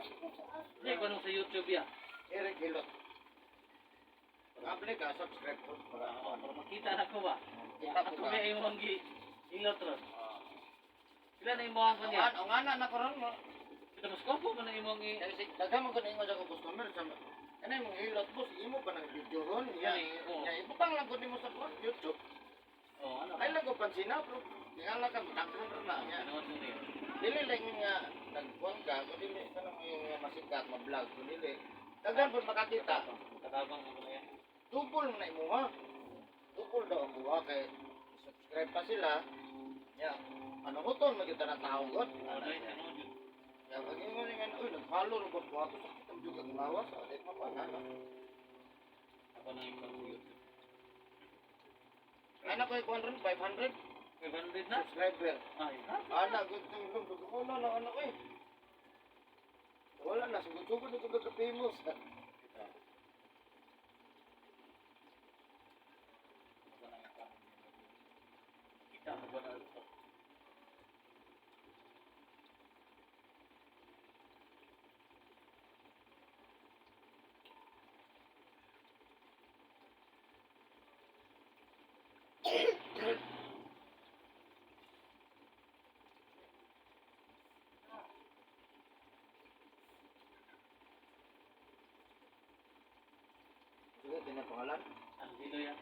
Hindi ko nung sa YouTube ya. Eric Hilot. Abli ka, subscribe ko. Para makita na ko ba? Kita ko Ako ka. may imong ilot ron. Sila na imong ko niya. Ang ana na ko ron mo. Kita mas kopo man na imong Kasi daghan mo ko na ingon sa customer sa ano yung hilot boss, imo pa ng video ron. Yan eh, oo. Ya, ibutang lang ko nimo sa YouTube. Oh, ano? Ay lang ko pansina bro. Tingala ka, dakon ron na. Ya. Ano mo niya? Dili lang nga nagkuhan ka, kung dili kanang yung masikat, ma-vlog, kung dili. Daghan po makakita. Katabang mo na yan. Tupol na imo ha. Tupol daw ang buha kay subscribe pa sila. Ya, ano ko to, magkita na tao god. Ano yun? Ano yun? Ya, pagin mo nga, uy, nag-follow ro ko to sa kitang juga ng lawas, alit mo pa na. Ako na yung pag-YouTube. Ana ko ikuan ron 500 500 na? subscriber. Ay, ha? Ana gud tong lum ko na ano ko eh. Wala na sugod-sugod ito ka famous. Kita mo ba na ito? Sige, din ang pangalan. Ano dito yan?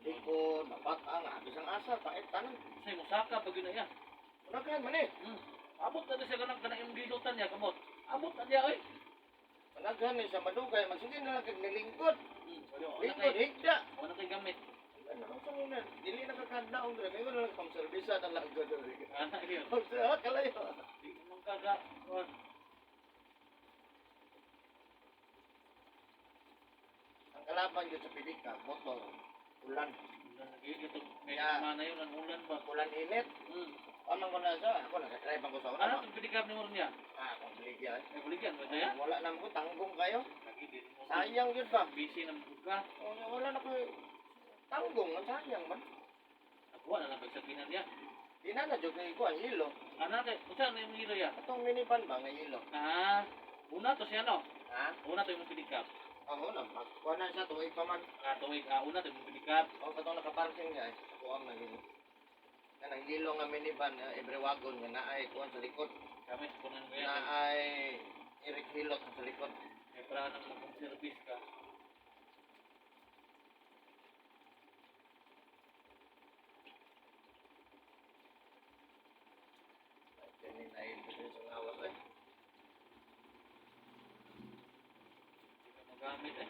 Likod, dapat ang abis ang asa, pait tanan. Say mo saka pag yun na yan. Nagkan man eh. Abot na siya kanang kanang imong gilutan niya kamot. Abot na niya oy. Nagkan eh sa madugay, magsige na lang kag nilingkod. Wala Lingkod, kay higda. wala kay gamit. Ano sa muna? Dili na kakadaong dre. May wala lang pang servisa ng lago dre. Ana yun. Pagsa kalayo. Di mo kaga. Ang kalaban yun sa pilika, motor, ulan. Ito may Ya. mana yun ang ulan ba? Ulan init. Amang ko na sa, ako nag-drive ako sa Ano una. itong pinikap ni mo niya? Akong biligyan. May buligyan ba ya? Wala naman ko, tanggong kayo. Lagi din mo. Sayang yun ba? Busy na buka. Wala na ko, tanggong, ang sayang man. Nakuha na lang pagsabihan niya. Di na na, jog na ko ang hilo. Ano kay usa na yung hilo ya? Atong minivan ba, nga hilo? Ah, una to siya no. Ha? Una to yung pinikap. Ako na, kuha na siya, tuwig pa man. Tuwig, una to yung pinikap. Ako katong nakaparking niya, ako ang naging. Kanang hilo nga minivan, every wagon, nga naay, kuha sa likod. Kami kunan ko yan. Naay, Eric Hilot sa likod. May para nang mag-service ka. Kani na yun, kasi sa ngawas eh. Hindi ka magamit eh.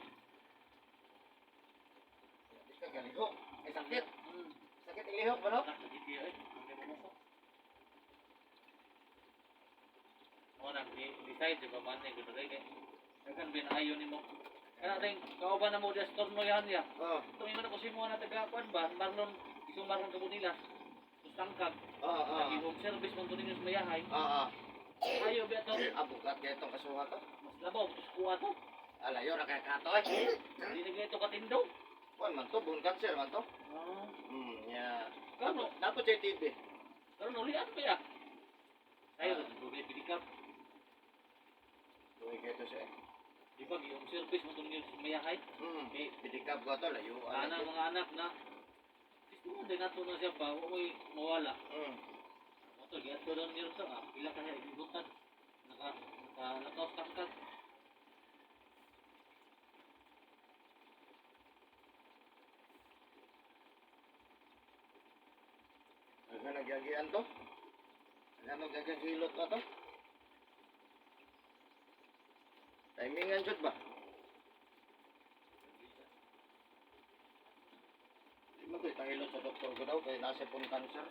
Hindi ka galihok. May sakit. Hmm. Sakit ilihok ba no? Nakakiti eh. Hindi mo mo. Mo na decide di ba man ni gud kay. Dagan binayo nimo. Kana ring kauban na mo dia storm mo yan ya. Oo. Ito yung ko si mo na taga kwan ba, marlon isong marlon ka nila. Sustangkag. Oo. Lagi home service mo tunin sa mayahay. Oo. Ayo ba to? Abukat kaya itong kasuha to. Mas labaw tus kuha to. Alayo na kaya kato eh. Hindi na ganito katindog. Kuan man to, bone cancer man to. Ah, Yeah. kano? Dapat sa TV. Karon uli ano ba ya? Ayo, bugay pinikap. Tuwi kayo to siya. Di ba yung service mo tunin sa mayahay? Eh, pidikap ko to, layo. Ana mga anak na gusto mo din nato na siya ba, huwag mawala. Motor, giat ko doon nyo sa pila ka siya ibutan. Naka-lakaw-tangkag. Ano nagyagian to? Ano nagyagilot na to? Timingan jud ba? Di mo ko itangilot sa doktor ko daw kay nasa pun cancer.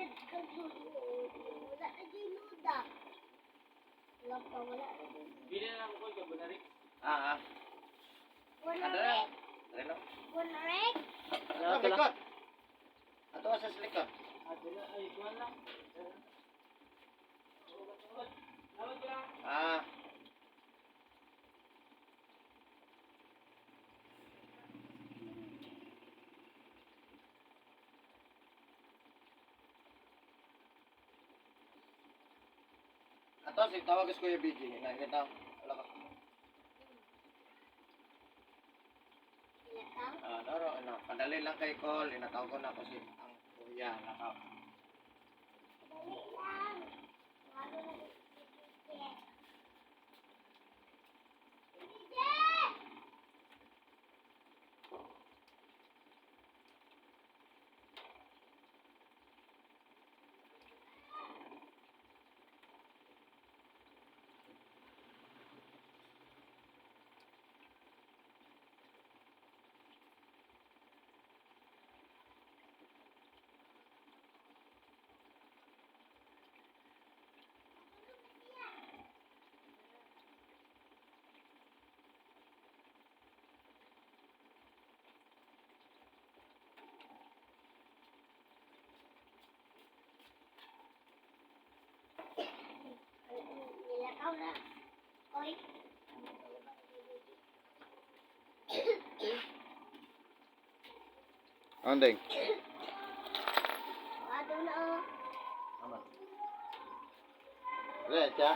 Wala na dyan luda. Wala pa, wala na dyan. Bili na lang ko yung banari. One Ada. rek. Ano? One rek. Ato likod. Ato sa likod. Ay, kuhan lang. Lawag lang. Ato si tawag ko yung BG. Nakita. Wala ka. Ilakaw. Daro, padali lang kay call. Inatawag ko na ako si ang kuya. Nakaw. Dali lang. Walo na dyan. Nilakaw na. Oy. Andeng. Wado na oh. Aman. Lihat ya.